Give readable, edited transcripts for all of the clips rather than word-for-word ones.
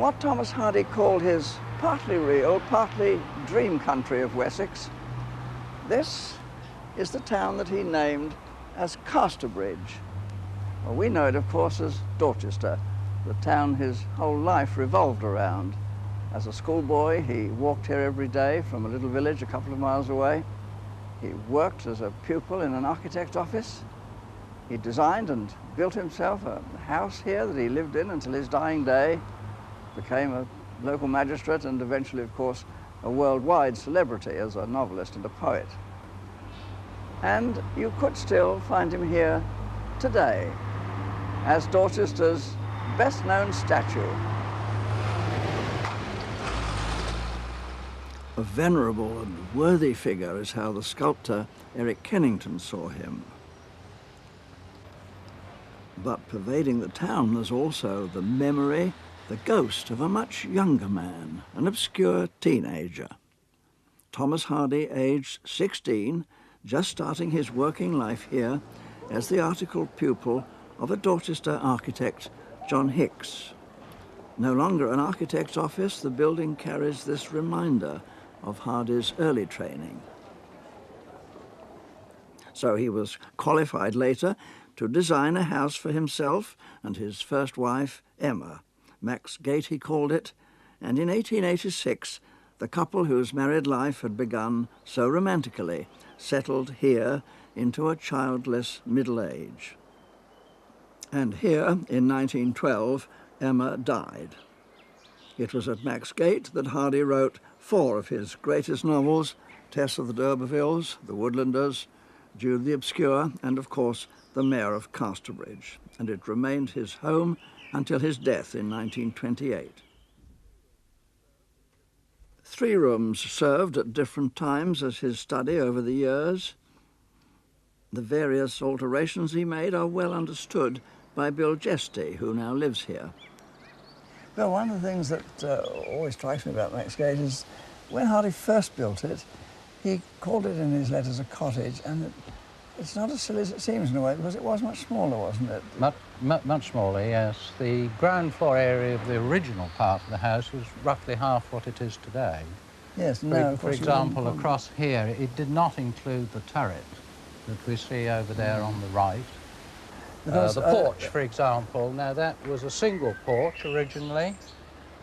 In what Thomas Hardy called his partly real, partly dream country of Wessex, this is the town that he named as Casterbridge. Well, we know it, of course, as Dorchester, the town his whole life revolved around. As a schoolboy, he walked here every day from a little village a couple of miles away. He worked as a pupil in an architect's office. He designed and built himself a house here that he lived in until his dying day, became a local magistrate and eventually, of course, a worldwide celebrity as a novelist and a poet. And you could still find him here today as Dorchester's best-known statue. A venerable and worthy figure is how the sculptor Eric Kennington saw him. But pervading the town there's also the memory, the ghost of a much younger man, an obscure teenager. Thomas Hardy, aged 16, just starting his working life here as the articled pupil of a Dorchester architect, John Hicks. No longer an architect's office, the building carries this reminder of Hardy's early training. So he was qualified later to design a house for himself and his first wife, Emma. Max Gate, he called it, and in 1886, the couple whose married life had begun so romantically settled here into a childless middle age. And here, in 1912, Emma died. It was at Max Gate that Hardy wrote 4 of his greatest novels, Tess of the d'Urbervilles, The Woodlanders, Jude the Obscure, and of course, The Mayor of Casterbridge, and it remained his home until his death in 1928. 3 rooms served at different times as his study over the years. The various alterations he made are well understood by Bill Jesty, who now lives here. Well, one of the things that always strikes me about Max Gate is when Hardy first built it, he called it in his letters a cottage, and it's not as silly as it seems in a way, because it was much smaller, wasn't it? Much smaller, yes. The ground floor area of the original part of the house was roughly half what it is today. Yes, For example, across here, it did not include the turret that we see over there on the right. The porch, for example, now that was a single porch originally,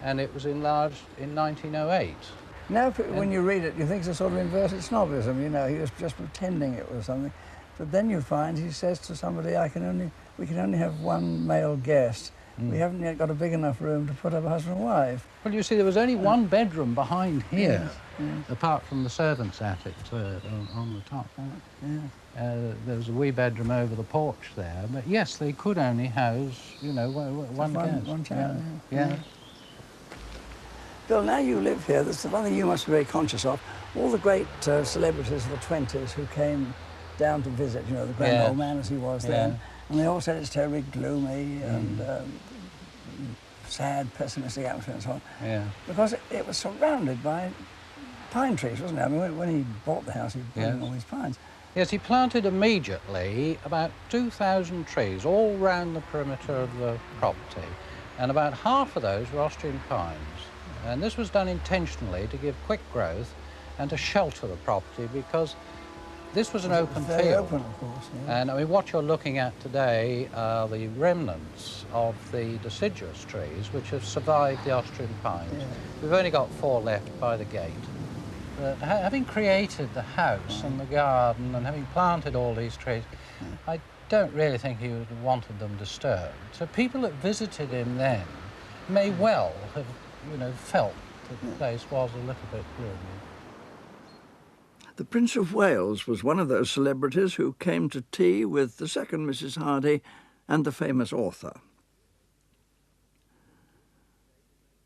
and it was enlarged in 1908. Now, when you read it, you think it's a sort of inverted snobism, you know, he was just pretending it was something. But then you find he says to somebody, we can only have one male guest. We haven't yet got a big enough room to put up a husband and wife. Well, you see, there was only one bedroom behind here, apart from the servants' attic on the top. There was a wee bedroom over the porch there, but yes, they could only house, you know, one guest. One child, yeah. Bill, now you live here, there's one thing you must be very conscious of. All the great celebrities of the 20s who came down to visit, you know, the grand old man as he was then, and they all said it's terribly gloomy and sad, pessimistic atmosphere and so on. Yeah. Because it was surrounded by pine trees, wasn't it? I mean, when he bought the house, he planted all these pines. Yes, he planted immediately about 2,000 trees all round the perimeter of the property, and about half of those were Austrian pines. And this was done intentionally to give quick growth and to shelter the property, because this was an open field. Very open, of course. Yeah. And I mean, what you're looking at today are the remnants of the deciduous trees which have survived the Austrian pines. Yeah. We've only got 4 left by the gate. But having created the house and the garden and having planted all these trees, I don't really think he would have wanted them disturbed. So people that visited him then may well have, you know, felt that the place was a little bit gloomy. The Prince of Wales was one of those celebrities who came to tea with the second Mrs. Hardy and the famous author.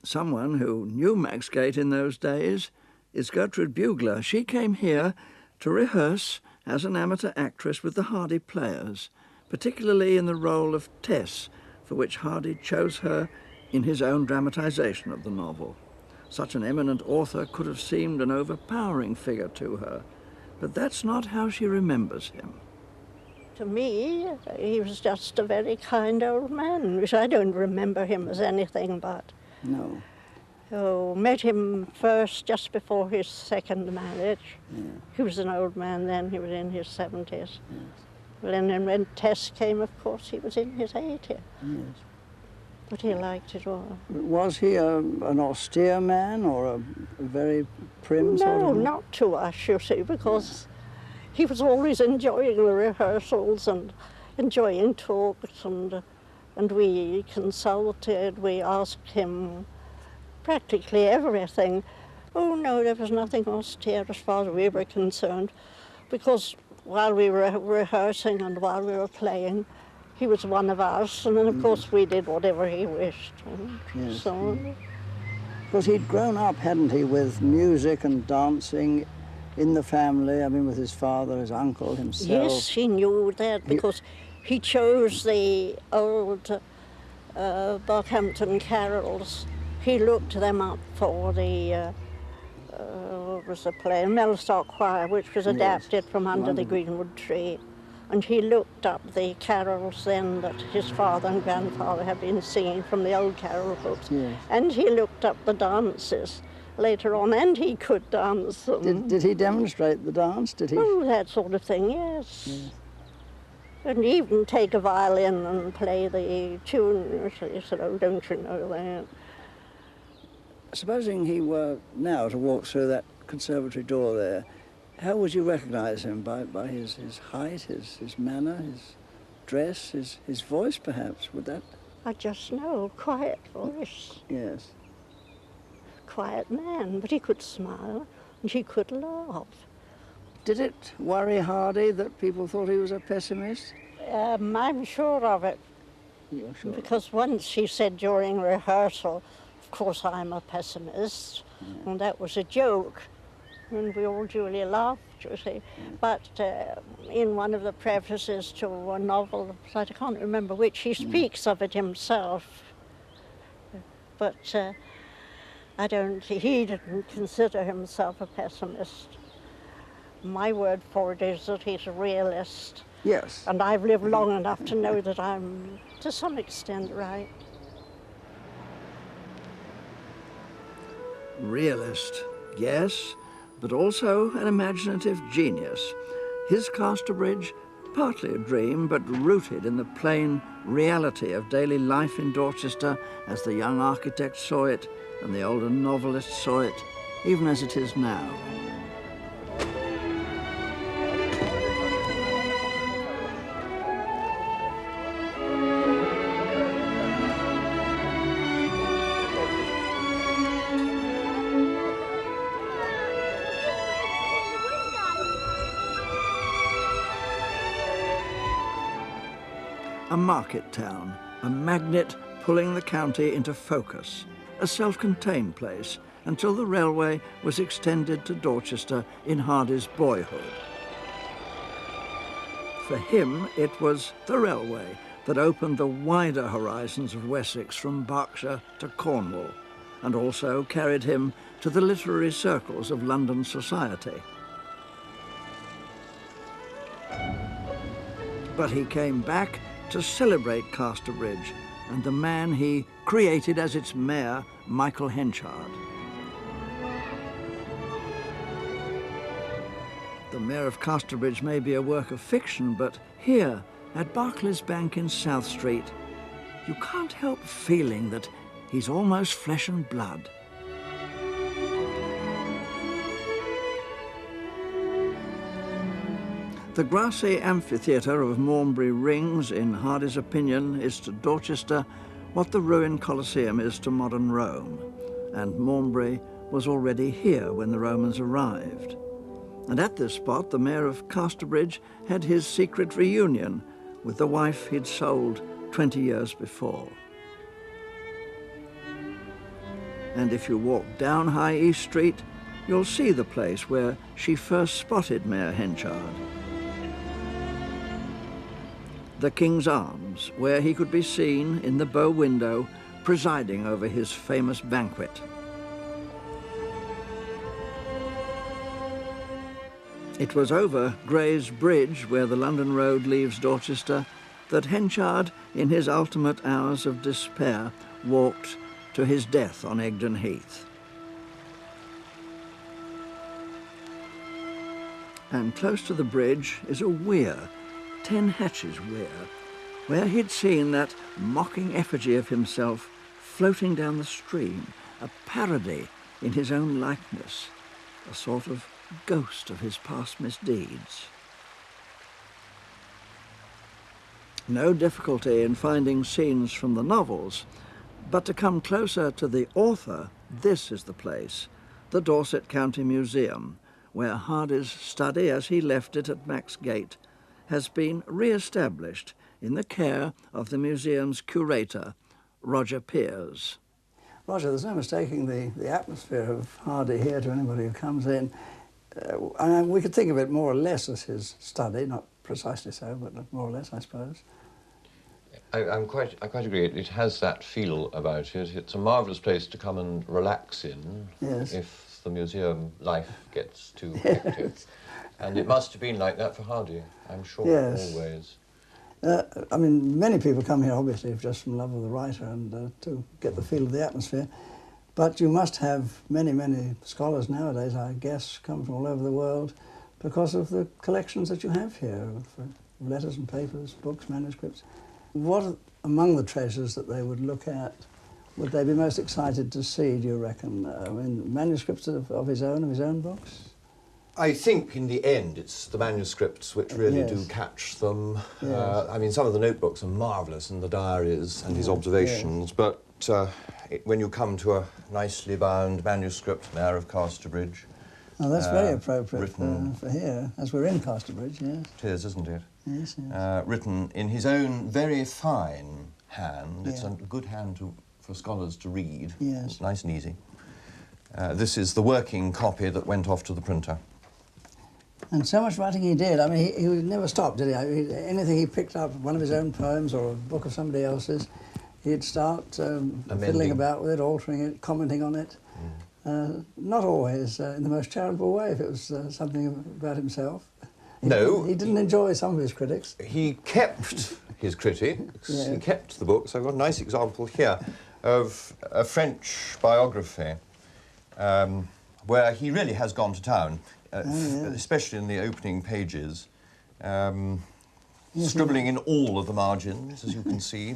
Someone who knew Max Gate in those days is Gertrude Bugler. She came here to rehearse as an amateur actress with the Hardy players, particularly in the role of Tess, for which Hardy chose her in his own dramatisation of the novel. Such an eminent author could have seemed an overpowering figure to her, but that's not how she remembers him. To me, he was just a very kind old man, which I don't remember him as anything but No. who met him first just before his second marriage. Yeah. He was an old man then, he was in his 70s. Yes. Well, and then when Tess came, of course, he was in his 80s. Yes. But he liked it all. Was he an austere man or a very prim sort of? No, not to us, you see, because he was always enjoying the rehearsals and enjoying talks, and we consulted, we asked him practically everything. Oh no, there was nothing austere as far as we were concerned, because while we were rehearsing and while we were playing, he was one of us, and then of course we did whatever he wished, and Yes. so on. Because he'd grown up, hadn't he, with music and dancing in the family, I mean with his father, his uncle, himself. Yes, he knew that, because he chose the old Barkhampton carols. He looked them up for the, what was the play, Mellstock Choir, which was adapted from Under the Greenwood Tree. And he looked up the carols then that his father and grandfather had been singing from the old carol books. Yes. And he looked up the dances later on, and he could dance them. Did he demonstrate the dance? Did he? Oh, that sort of thing, yes. And even take a violin and play the tune. He said, oh, don't you know that? Supposing he were now to walk through that conservatory door there, how would you recognize him? By his height, his manner, his dress, his voice perhaps? Would that? I just know, quiet voice, Yes. quiet man, but he could smile and he could laugh. Did it worry Hardy that people thought he was a pessimist? I'm sure of it, You're sure? because once he said during rehearsal, of course I'm a pessimist, and that was a joke, and we all duly laughed, you see. But in one of the prefaces to a novel, I can't remember which, he speaks of it himself, but he didn't consider himself a pessimist. My word for it is that he's a realist. Yes. And I've lived long enough to know that I'm, to some extent, right. Realist, yes, but also an imaginative genius. His Casterbridge, partly a dream, but rooted in the plain reality of daily life in Dorchester as the young architect saw it and the older novelist saw it, even as it is now. A market town, a magnet pulling the county into focus, a self-contained place until the railway was extended to Dorchester in Hardy's boyhood. For him, it was the railway that opened the wider horizons of Wessex from Berkshire to Cornwall, and also carried him to the literary circles of London society. But he came back to celebrate Casterbridge and the man he created as its mayor, Michael Henchard. The mayor of Casterbridge may be a work of fiction, but here, at Barclays Bank in South Street, you can't help feeling that he's almost flesh and blood. The grassy amphitheatre of Mornbury Rings, in Hardy's opinion, is to Dorchester what the ruined Colosseum is to modern Rome, and Mornbury was already here when the Romans arrived. And at this spot, the mayor of Casterbridge had his secret reunion with the wife he'd sold 20 years before. And if you walk down High East Street, you'll see the place where she first spotted Mayor Henchard. The King's Arms, where he could be seen in the bow window presiding over his famous banquet. It was over Gray's Bridge, where the London road leaves Dorchester, that Henchard, in his ultimate hours of despair, walked to his death on Egdon Heath. And close to the bridge is a weir, 10 hatches weir, where he'd seen that mocking effigy of himself floating down the stream, a parody in his own likeness, a sort of ghost of his past misdeeds. No difficulty in finding scenes from the novels, but to come closer to the author, this is the place, the Dorset County Museum, where Hardy's study, as he left it at Max Gate, has been re-established in the care of the museum's curator, Roger Pears. Roger, there's no mistaking the atmosphere of Hardy here to anybody who comes in. And we could think of it more or less as his study, not precisely so, but more or less, I suppose. I quite agree. It has that feel about it. It's a marvellous place to come and relax in, yes, if the museum life gets too hectic. And it must have been like that for Hardy, I'm sure, yes, always. I mean, many people come here, obviously, just from love of the writer and to get the feel of the atmosphere. But you must have many, many scholars nowadays, I guess, come from all over the world because of the collections that you have here, of letters and papers, books, manuscripts. What among the treasures that they would look at would they be most excited to see, do you reckon? I mean, manuscripts of his own books? I think in the end it's the manuscripts which really yes, do catch them. Yes. I mean, some of the notebooks are marvellous, and the diaries and his observations, yes, but when you come to a nicely bound manuscript, Mayor of Casterbridge... Oh, that's very appropriate written, for here, as we're in Casterbridge, yes. It is, isn't it? Yes, yes. Written in his own very fine hand. It's Yeah, a good hand for scholars to read. yes. It's nice and easy. This is the working copy that went off to the printer. And so much writing he did. I mean, he never stopped, did he? Anything he picked up, one of his own poems or a book of somebody else's, he'd start fiddling about with it, altering it, commenting on it. Not always in the most charitable way, if it was something about himself. He didn't enjoy some of his critics. He kept his critics, Yeah, he kept the books. I've got a nice example here of a French biography where he really has gone to town. Especially in the opening pages, scribbling in all of the margins, as you can see,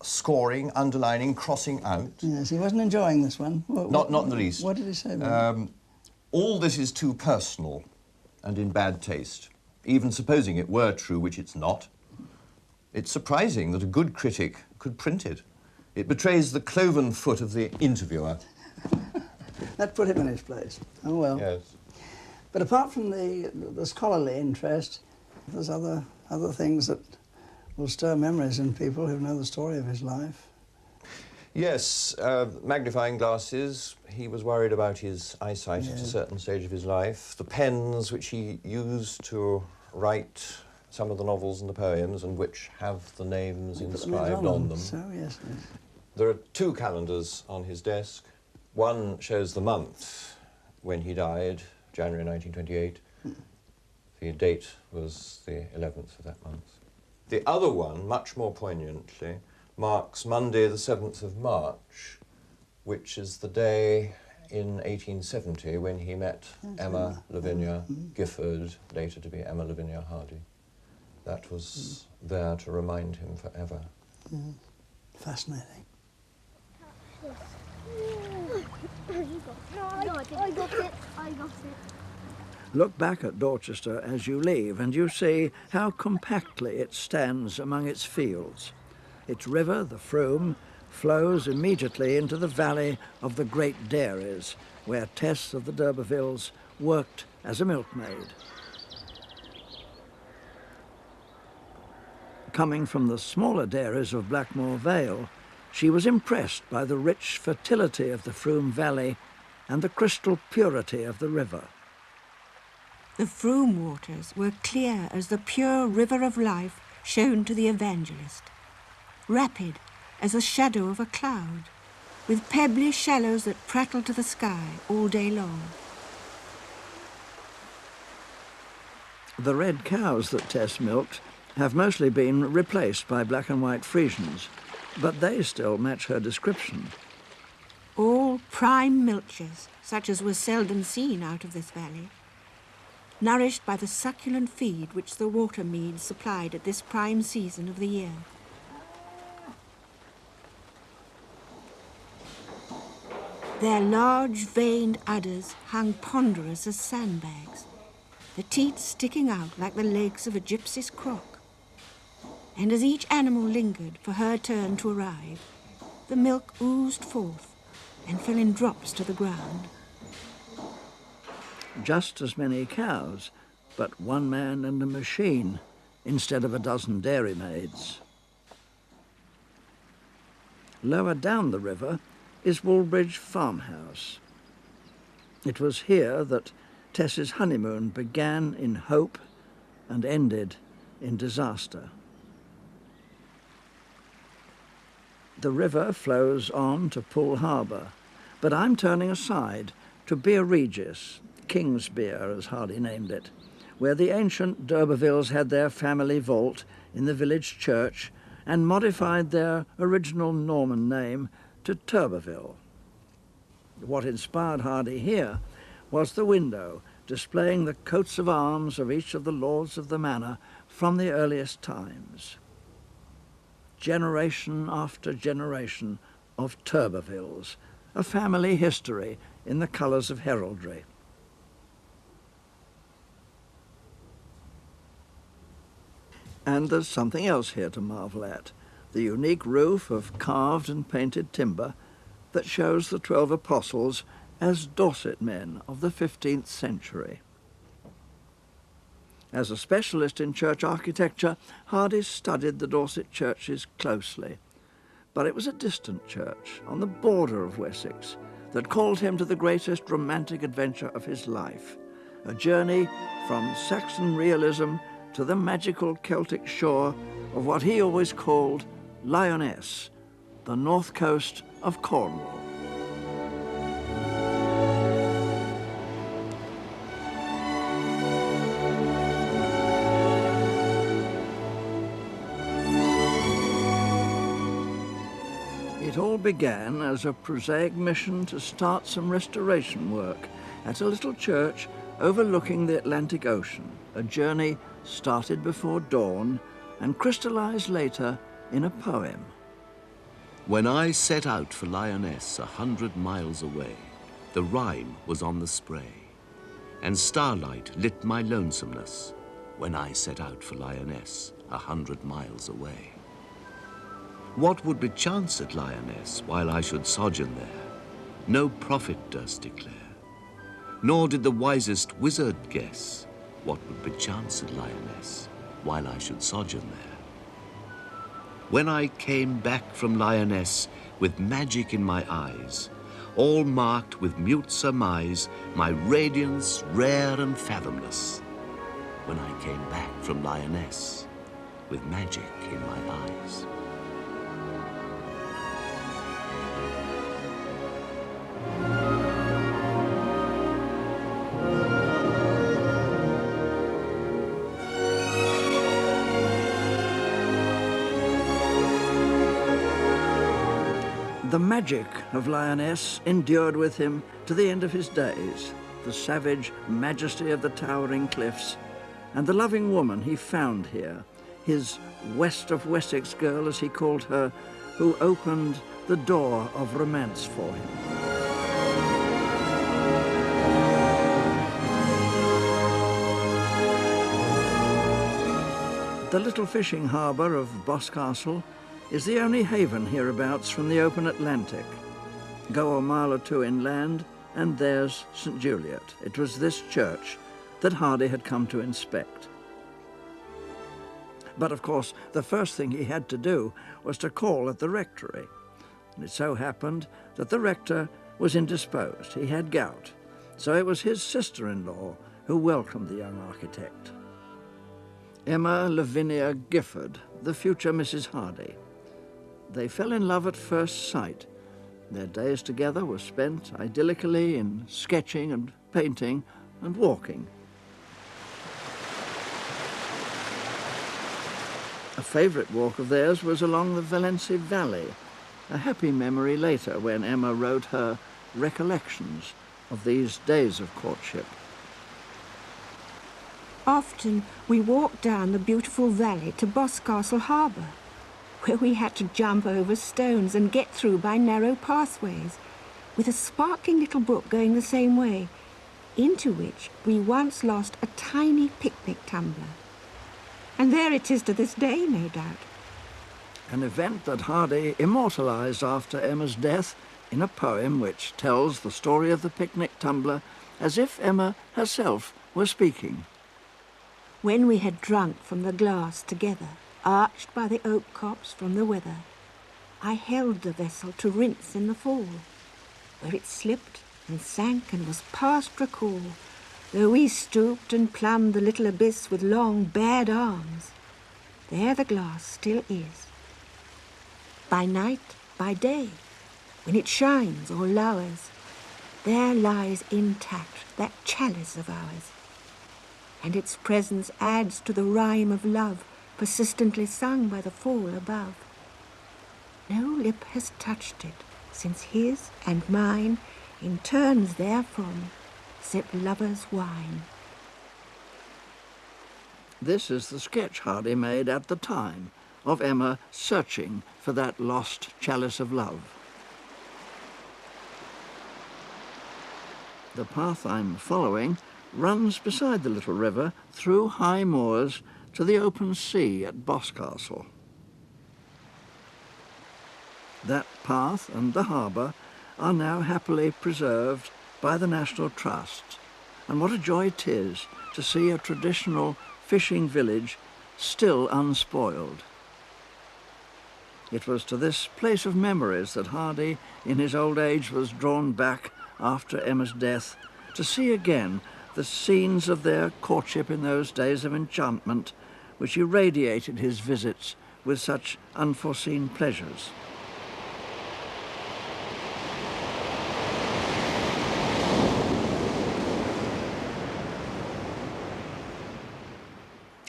scoring, underlining, crossing out. Yes, he wasn't enjoying this one. Not in the least. What did he say about it? All this is too personal and in bad taste, even supposing it were true, which it's not. It's surprising that a good critic could print it. It betrays the cloven foot of the interviewer. That put him in his place. Oh, well. Yes. But apart from the scholarly interest, there's other things that will stir memories in people who know the story of his life. Yes, magnifying glasses. He was worried about his eyesight at a certain stage of his life. The pens which he used to write some of the novels and the poems, and which have the names inscribed on them. So, yes, yes. There are 2 calendars on his desk. One shows the month when he died, January 1928. The date was the 11th of that month. The other one, much more poignantly, marks Monday the 7th of March, which is the day in 1870 when he met Emma Lavinia Gifford, later to be Emma Lavinia Hardy. That was there to remind him forever. Fascinating. I got it. Look back at Dorchester as you leave and you see how compactly it stands among its fields. Its river, the Frome, flows immediately into the valley of the great dairies, where Tess of the d'Urbervilles worked as a milkmaid. Coming from the smaller dairies of Blackmore Vale, she was impressed by the rich fertility of the Frome Valley and the crystal purity of the river. The Frome waters were clear as the pure river of life shown to the evangelist, rapid as the shadow of a cloud, with pebbly shallows that prattled to the sky all day long. The red cows that Tess milked have mostly been replaced by black and white Frisians, but they still match her description. all prime milchers, such as was seldom seen out of this valley, nourished by the succulent feed which the water meads supplied at this prime season of the year. Their large veined udders hung ponderous as sandbags, the teats sticking out like the legs of a gypsy's crock. And as each animal lingered for her turn to arrive, the milk oozed forth and fell in drops to the ground. Just as many cows, but one man and a machine instead of a dozen dairymaids. Lower down the river is Woolbridge Farmhouse. It was here that Tess's honeymoon began in hope and ended in disaster. The river flows on to Poole Harbour, but I'm turning aside to Beer Regis, King's Beer as Hardy named it, where the ancient d'Urbervilles had their family vault in the village church and modified their original Norman name to Turberville. What inspired Hardy here was the window displaying the coats of arms of each of the lords of the manor from the earliest times. Generation after generation of Turbervilles, a family history in the colours of heraldry. And there's something else here to marvel at, the unique roof of carved and painted timber that shows the 12 apostles as Dorset men of the 15th century. As a specialist in church architecture, Hardy studied the Dorset churches closely, but it was a distant church on the border of Wessex that called him to the greatest romantic adventure of his life, a journey from Saxon realism to the magical Celtic shore of what he always called Lyonesse, the north coast of Cornwall. It all began as a prosaic mission to start some restoration work at a little church overlooking the Atlantic Ocean, a journey started before dawn and crystallized later in a poem. When I set out for Lyonesse 100 miles away, the Rhine was on the spray, and starlight lit my lonesomeness when I set out for Lyonesse 100 miles away. What would bechance at Lyonesse while I should sojourn there? No prophet durst declare, nor did the wisest wizard guess what would bechance at Lyonesse while I should sojourn there. When I came back from Lyonesse with magic in my eyes, all marked with mute surmise, my radiance rare and fathomless, when I came back from Lyonesse with magic in my eyes. The magic of Lyonesse endured with him to the end of his days, the savage majesty of the towering cliffs, and the loving woman he found here, his west of Wessex girl, as he called her, who opened the door of romance for him. The little fishing harbour of Boscastle is the only haven hereabouts from the open Atlantic. Go a mile or two inland, and there's St. Juliet. It was this church that Hardy had come to inspect. But of course, the first thing he had to do was to call at the rectory. And it so happened that the rector was indisposed. He had gout. So it was his sister-in-law who welcomed the young architect. Emma Lavinia Gifford, the future Mrs. Hardy. They fell in love at first sight. Their days together were spent idyllically in sketching and painting and walking. A favourite walk of theirs was along the Valency Valley, a happy memory later when Emma wrote her recollections of these days of courtship. Often we walked down the beautiful valley to Boscastle Harbour, where we had to jump over stones and get through by narrow pathways, with a sparkling little brook going the same way, into which we once lost a tiny picnic tumbler. And there it is to this day, no doubt. An event that Hardy immortalised after Emma's death in a poem which tells the story of the picnic tumbler as if Emma herself were speaking. When we had drunk from the glass together, arched by the oak copse from the weather, I held the vessel to rinse in the fall, where it slipped and sank and was past recall, though we stooped and plumbed the little abyss with long, bared arms. There the glass still is. By night, by day, when it shines or lowers, there lies intact that chalice of ours, and its presence adds to the rhyme of love persistently sung by the fall above. No lip has touched it since his and mine in turns therefrom sip lovers' wine. This is the sketch Hardy made at the time of Emma searching for that lost chalice of love. The path I'm following runs beside the little river through high moors to the open sea at Boscastle. That path and the harbour are now happily preserved by the National Trust, and what a joy it is to see a traditional fishing village still unspoiled. It was to this place of memories that Hardy, in his old age, was drawn back after Emma's death to see again the scenes of their courtship in those days of enchantment, which irradiated his visits with such unforeseen pleasures.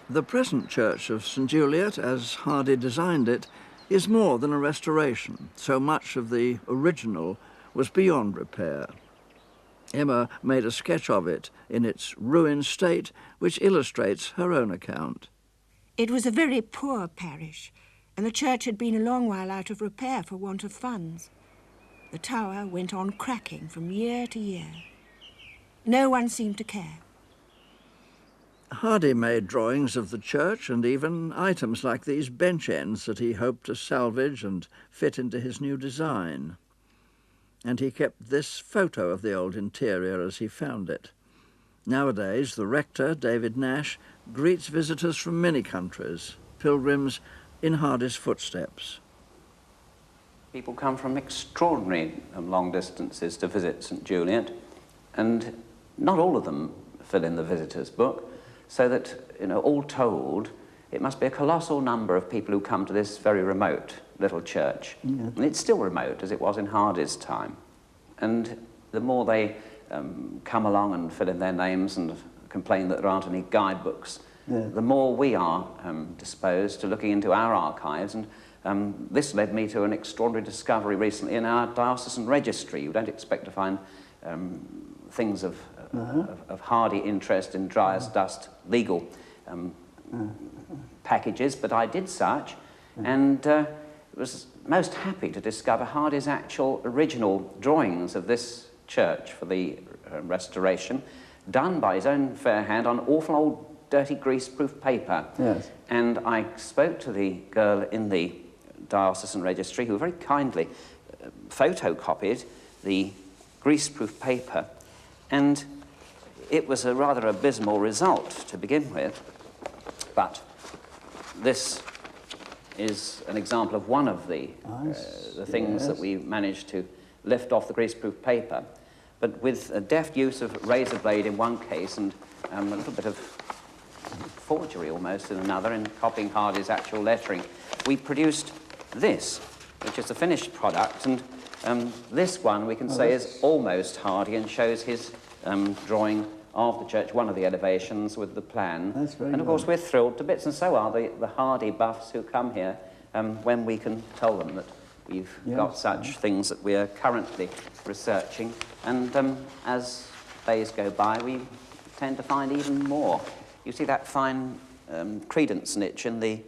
The present church of St. Juliet, as Hardy designed it, is more than a restoration. So much of the original was beyond repair. Emma made a sketch of it in its ruined state, which illustrates her own account. It was a very poor parish, and the church had been a long while out of repair for want of funds. The tower went on cracking from year to year. No one seemed to care. Hardy made drawings of the church and even items like these bench ends that he hoped to salvage and fit into his new design. And he kept this photo of the old interior as he found it. Nowadays, the rector, David Nash, greets visitors from many countries, pilgrims in Hardy's footsteps. People come from extraordinary long distances to visit St. Juliet, and not all of them fill in the visitors' book, so that, all told, it must be a colossal number of people who come to this very remote little church. Yeah. And it's still remote, as it was in Hardy's time. And the more they come along and fill in their names and complain that there aren't any guidebooks, the more we are disposed to looking into our archives. And this led me to an extraordinary discovery recently in our diocesan registry. You don't expect to find things of Hardy interest in dry as dust legal packages, but I did such, and was most happy to discover Hardy's actual original drawings of this church for the restoration, done by his own fair hand on awful old dirty greaseproof paper. Yes. And I spoke to the girl in the diocesan registry who very kindly photocopied the greaseproof paper, and it was a rather abysmal result to begin with, but this is an example of one of the things that we managed to lift off the greaseproof paper, but with a deft use of razor blade in one case and a little bit of forgery almost in another, in copying Hardy's actual lettering, we produced this, which is the finished product, and this one we can say is almost Hardy and shows his drawing of the church, one of the elevations with the plan. And of course we're thrilled to bits, and so are the Hardy buffs who come here when we can tell them that we've Yes, got such things that we are currently researching, and as days go by, we tend to find even more. You see that fine credence niche in the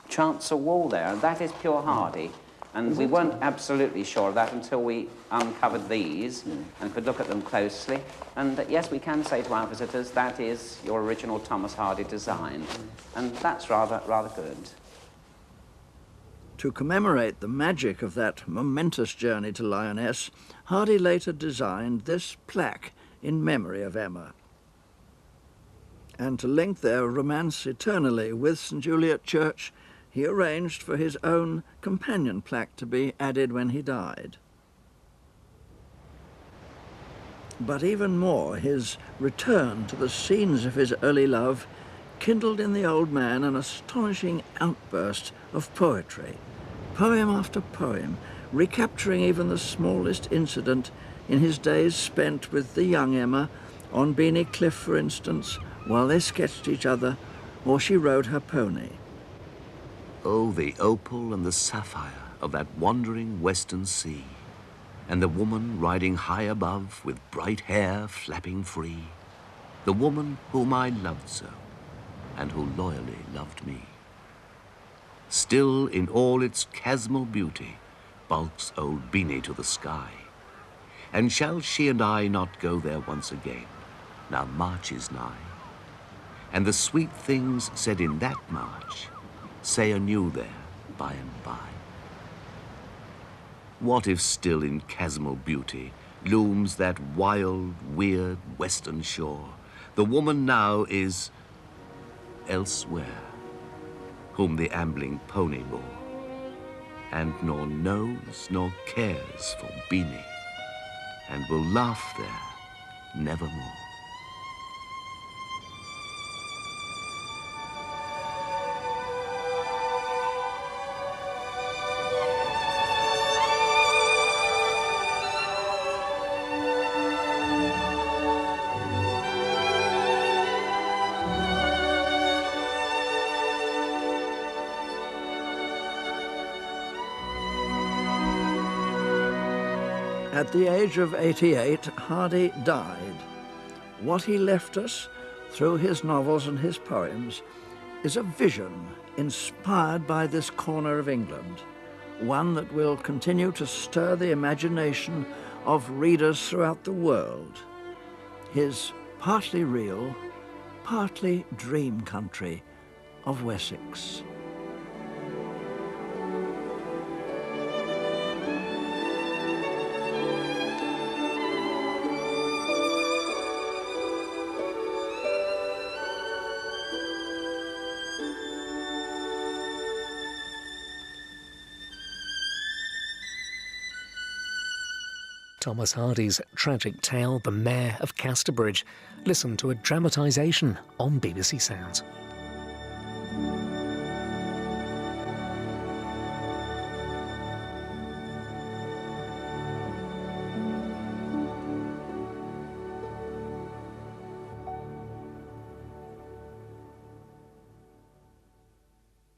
chancel wall there, and that is pure Hardy. And we weren't absolutely sure of that until we uncovered these and could look at them closely. And yes, we can say to our visitors, that is your original Thomas Hardy design. And that's rather good. To commemorate the magic of that momentous journey to Lyonesse, Hardy later designed this plaque in memory of Emma. And to link their romance eternally with St. Juliot Church, he arranged for his own companion plaque to be added when he died. But even more, his return to the scenes of his early love kindled in the old man an astonishing outburst of poetry, poem after poem, recapturing even the smallest incident in his days spent with the young Emma on Beanie Cliff, for instance, while they sketched each other, or she rode her pony. Oh, the opal and the sapphire of that wandering western sea, and the woman riding high above with bright hair flapping free, the woman whom I loved so, and who loyally loved me. Still in all its chasmal beauty bulks old Beanie to the sky, and shall she and I not go there once again, now March is nigh? And the sweet things said in that March say anew there by and by. What if still in chasmal beauty looms that wild, weird western shore, the woman now is elsewhere, whom the ambling pony bore, and nor knows nor cares for Beanie, and will laugh there nevermore. At the age of 88, Hardy died. What he left us, through his novels and his poems, is a vision inspired by this corner of England, one that will continue to stir the imagination of readers throughout the world. His partly real, partly dream country of Wessex. Thomas Hardy's tragic tale, The Mayor of Casterbridge. Listen to a dramatisation on BBC Sounds.